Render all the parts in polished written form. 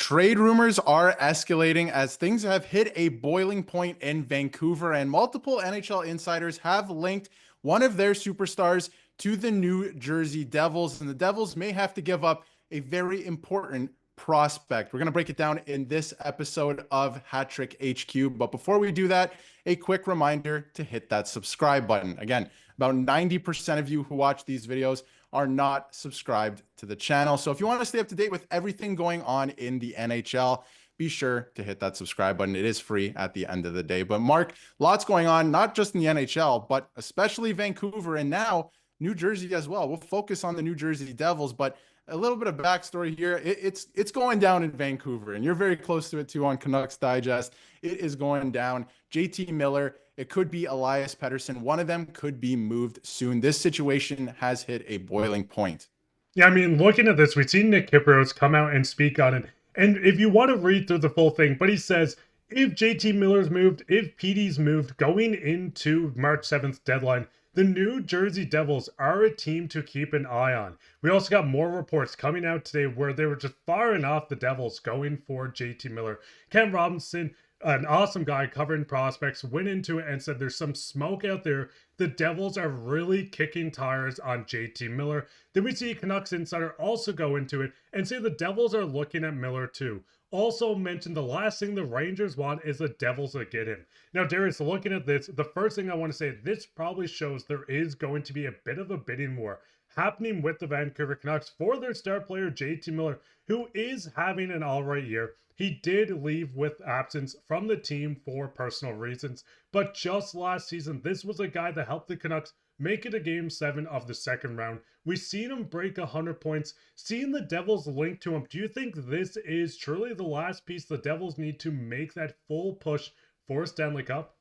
Trade rumors are escalating as things have hit a boiling point in Vancouver, and multiple NHL insiders have linked one of their superstars to the New Jersey Devils, and the Devils may have to give up a very important prospect. We're going to break it down in this episode of Hat Trick HQ, but before we do that, a quick reminder to hit that subscribe button. Again, about 90% of you who watch these videos are not subscribed to the channel. So if you want to stay up to date with everything going on in the NHL, be sure to hit that subscribe button. It is free at the end of the day. But Mark, lots going on, not just in the NHL, but especially Vancouver and now New Jersey as well. We'll focus on the New Jersey Devils, but a little bit of backstory here. It's going down in Vancouver, and you're very close to it too on Canucks Digest. It is going down. J.T. Miller, it could be Elias Pettersson. One of them could be moved soon. This situation has hit a boiling point. Yeah, I mean, looking at this, we've seen Nick Kiperos come out and speak on it. And if you want to read through the full thing, but he says, if JT Miller's moved, if PD's moved, going into March 7th deadline, the New Jersey Devils are a team to keep an eye on. We also got more reports coming out today where they were just firing off the Devils going for JT Miller. Ken Robinson, an awesome guy covering prospects, went into it and said there's some smoke out there. The Devils are really kicking tires on JT Miller. Then we see Canucks Insider also go into it and say the Devils are looking at Miller too. Also mentioned the last thing the Rangers want is the Devils to get him. Now, Darius, looking at this, the first thing I want to say, this probably shows there is going to be a bit of a bidding war happening with the Vancouver Canucks for their star player, JT Miller, who is having an all right year. He did leave with absence from the team for personal reasons, but just last season, this was a guy that helped the Canucks make it a Game 7 of the second round. We've seen him break 100 points, seeing the Devils linked to him. Do you think this is truly the last piece the Devils need to make that full push for Stanley Cup?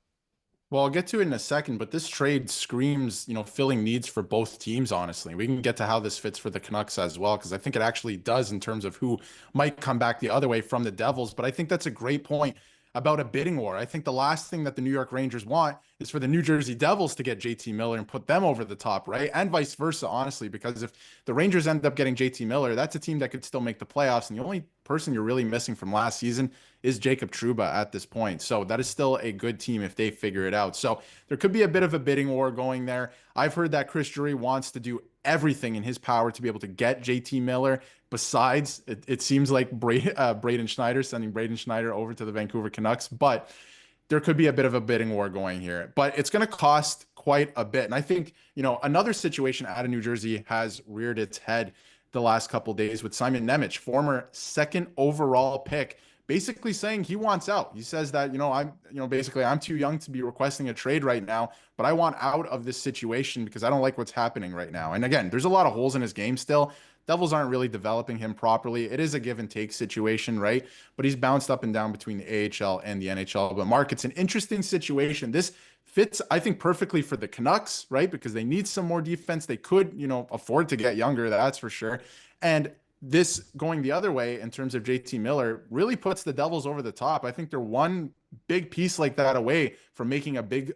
Well, I'll get to it in a second, but this trade screams, filling needs for both teams, honestly. We can get to how this fits for the Canucks as well, because I think it actually does in terms of who might come back the other way from the Devils. But I think that's a great point about a bidding war. I think the last thing that the New York Rangers want is for the New Jersey Devils to get JT Miller and put them over the top, right? And vice versa, honestly, because if the Rangers end up getting JT Miller, that's a team that could still make the playoffs. And the only person you're really missing from last season is Jacob Trouba at this point. So that is still a good team if they figure it out. So there could be a bit of a bidding war going there. I've heard that Chris Drury wants to do everything in his power to be able to get JT Miller. Besides, it seems like Braden Schneider, sending Braden Schneider over to the Vancouver Canucks, but there could be a bit of a bidding war going here, but it's going to cost quite a bit. And I think, another situation out of New Jersey has reared its head the last couple of days with Simon Nemec, former second overall pick, basically saying he wants out. He says that, I'm too young to be requesting a trade right now, but I want out of this situation because I don't like what's happening right now. And again, there's a lot of holes in his game still. Devils aren't really developing him properly. It is a give and take situation, right? But he's bounced up and down between the AHL and the NHL. But Mark, it's an interesting situation. This fits, I think, perfectly for the Canucks, right? Because they need some more defense. They could, afford to get younger, that's for sure. And this going the other way in terms of JT Miller really puts the Devils over the top. I think they're one big piece like that away from making a big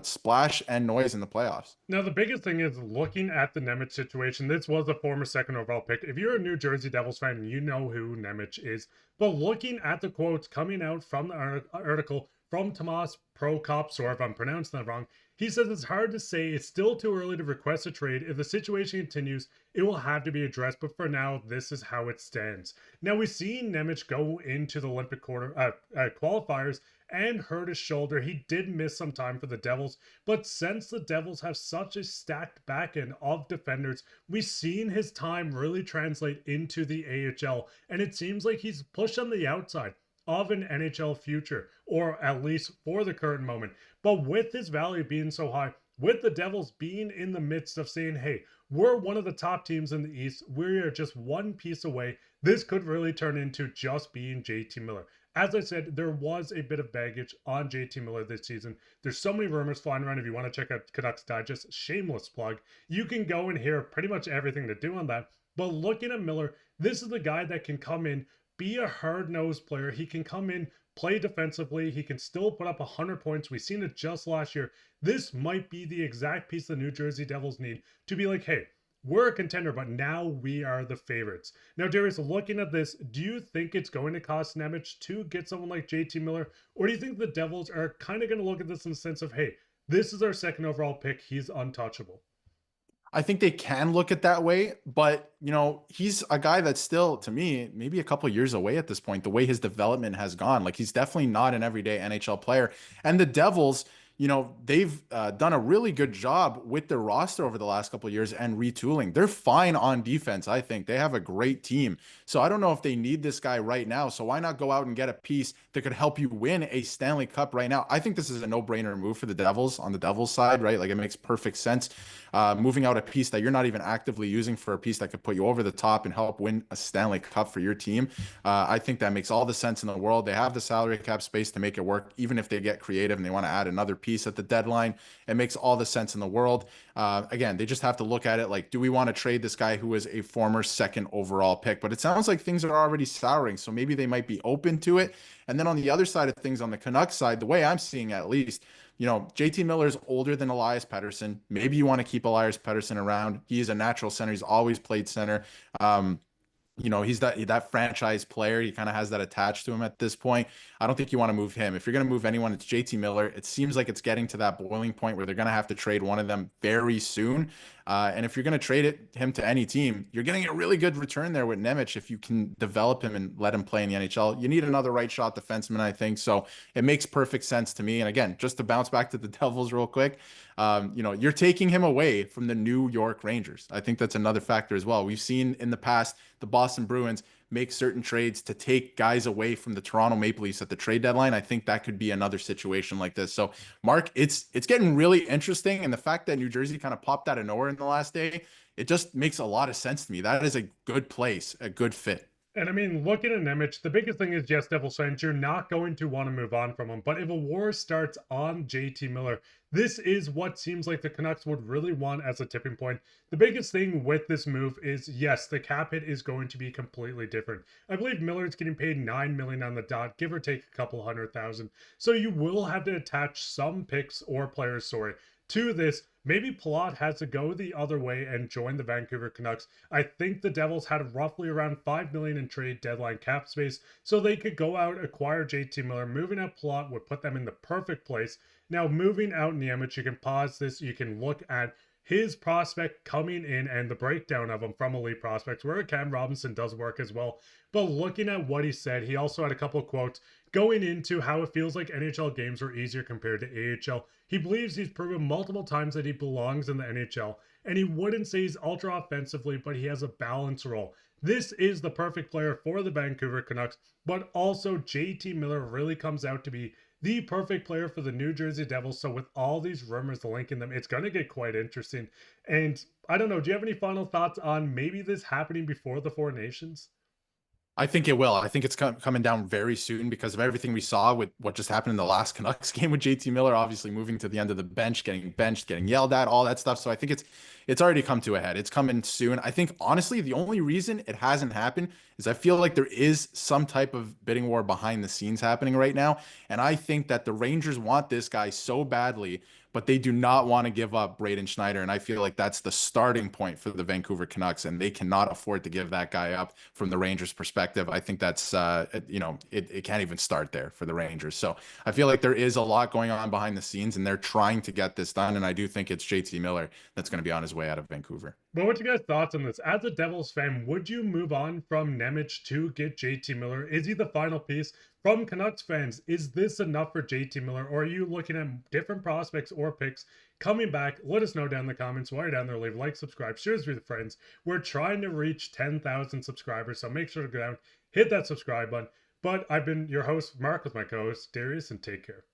splash and noise in the playoffs. Now, the biggest thing is looking at the Nemec situation. This was a former second overall pick. If you're a New Jersey Devils fan, you know who Nemec is. But looking at the quotes coming out from the article from Tomas Prokopsor, or if I'm pronouncing that wrong, he says it's hard to say. It's still too early to request a trade. If the situation continues, it will have to be addressed. But for now, this is how it stands. Now, we've seen Nemec go into the Olympic qualifiers and hurt his shoulder. He did miss some time for the Devils, but since the Devils have such a stacked back end of defenders, we've seen his time really translate into the AHL, and it seems like he's pushed on the outside of an NHL future, or at least for the current moment. But with his value being so high, with the Devils being in the midst of saying, hey, we're one of the top teams in the East, we are just one piece away, this could really turn into just being JT Miller. As I said, there was a bit of baggage on JT Miller this season. There's so many rumors flying around. If you want to check out Canucks Digest, shameless plug, you can go and hear pretty much everything to do on that. But looking at Miller, this is the guy that can come in, be a hard-nosed player. He can come in, play defensively. He can still put up 100 points. We've seen it just last year. This might be the exact piece the New Jersey Devils need to be like, hey, we're a contender, but now we are the favorites. Now, Darius, looking at this, do you think it's going to cost Nemec to get someone like JT Miller? Or do you think the Devils are kind of going to look at this in the sense of, hey, this is our second overall pick. He's untouchable. I think they can look at that way, but he's a guy that's still, to me, maybe a couple years away at this point. The way his development has gone, like he's definitely not an everyday NHL player. And the Devils, they've done a really good job with their roster over the last couple of years and retooling. They're fine on defense. I think they have a great team. So I don't know if they need this guy right now. So why not go out and get a piece that could help you win a Stanley Cup right now? I think this is a no-brainer move for the Devils on the Devils side, right? Like it makes perfect sense. Moving out a piece that you're not even actively using for a piece that could put you over the top and help win a Stanley Cup for your team. I think that makes all the sense in the world. They have the salary cap space to make it work, even if they get creative and they want to add another piece at the deadline. It makes all the sense in the world. Again, they just have to look at it like, do we want to trade this guy who was a former second overall pick? But it sounds like things are already souring, so maybe they might be open to it. And then on the other side of things, on the Canucks side, the way I'm seeing it, at least, JT Miller is older than Elias Pettersson. Maybe you want to keep Elias Pettersson around. He is a natural center. He's always played center. He's that franchise player. He kind of has that attached to him at this point. I don't think you want to move him. If you're going to move anyone, it's JT Miller. It seems like it's getting to that boiling point where they're going to have to trade one of them very soon. And if you're going to trade him to any team, you're getting a really good return there with Nemec if you can develop him and let him play in the NHL. You need another right shot defenseman, I think. So it makes perfect sense to me. And again, just to bounce back to the Devils real quick, you're taking him away from the New York Rangers. I think that's another factor as well. We've seen in the past the Boston Bruins make certain trades to take guys away from the Toronto Maple Leafs at the trade deadline. I think that could be another situation like this. So, Mark, it's getting really interesting. And the fact that New Jersey kind of popped out of nowhere in the last day, it just makes a lot of sense to me. That is a good place, a good fit. And I mean, looking at Nemec, the biggest thing is, yes, Devils fans, you're not going to want to move on from him. But if a war starts on JT Miller, this is what seems like the Canucks would really want as a tipping point. The biggest thing with this move is, yes, the cap hit is going to be completely different. I believe Miller's getting paid $9 million on the dot, give or take a couple $100,000. So you will have to attach some picks or players, to this. Maybe Palat has to go the other way and join the Vancouver Canucks. I think the Devils had roughly around $5 million in trade deadline cap space, so they could go out, acquire JT Miller. Moving out Palat would put them in the perfect place. Now, moving out Nemec, you can pause this. You can look at his prospect coming in and the breakdown of him from elite prospects, where Cam Robinson does work as well. But looking at what he said, he also had a couple of quotes going into how it feels like NHL games are easier compared to AHL. He believes he's proven multiple times that he belongs in the NHL, and he wouldn't say he's ultra offensively, but he has a balance role. This is the perfect player for the Vancouver Canucks, but also JT Miller really comes out to be the perfect player for the New Jersey Devils. So with all these rumors linking them, it's going to get quite interesting. And I don't know, do you have any final thoughts on maybe this happening before the Four Nations? I think it will. I think it's coming down very soon because of everything we saw with what just happened in the last Canucks game with JT Miller, obviously moving to the end of the bench, getting benched, getting yelled at, all that stuff. So I think it's already come to a head. It's coming soon. I think honestly, the only reason it hasn't happened is I feel like there is some type of bidding war behind the scenes happening right now. And I think that the Rangers want this guy so badly, but they do not want to give up Braden Schneider. And I feel like that's the starting point for the Vancouver Canucks, and they cannot afford to give that guy up from the Rangers' perspective. I think that's, it can't even start there for the Rangers. So I feel like there is a lot going on behind the scenes, and they're trying to get this done. And I do think it's JT Miller that's going to be on his way out of Vancouver. But what's your guys' thoughts on this? As a Devils fan, would you move on from Nemec to get JT Miller? Is he the final piece? From Canucks fans, is this enough for JT Miller, or are you looking at different prospects or picks coming back? Let us know down in the comments. While you're down there, leave a like, subscribe, share this with your friends. We're trying to reach 10,000 subscribers, so make sure to go down, hit that subscribe button. But I've been your host, Mark, with my co-host, Darius, and take care.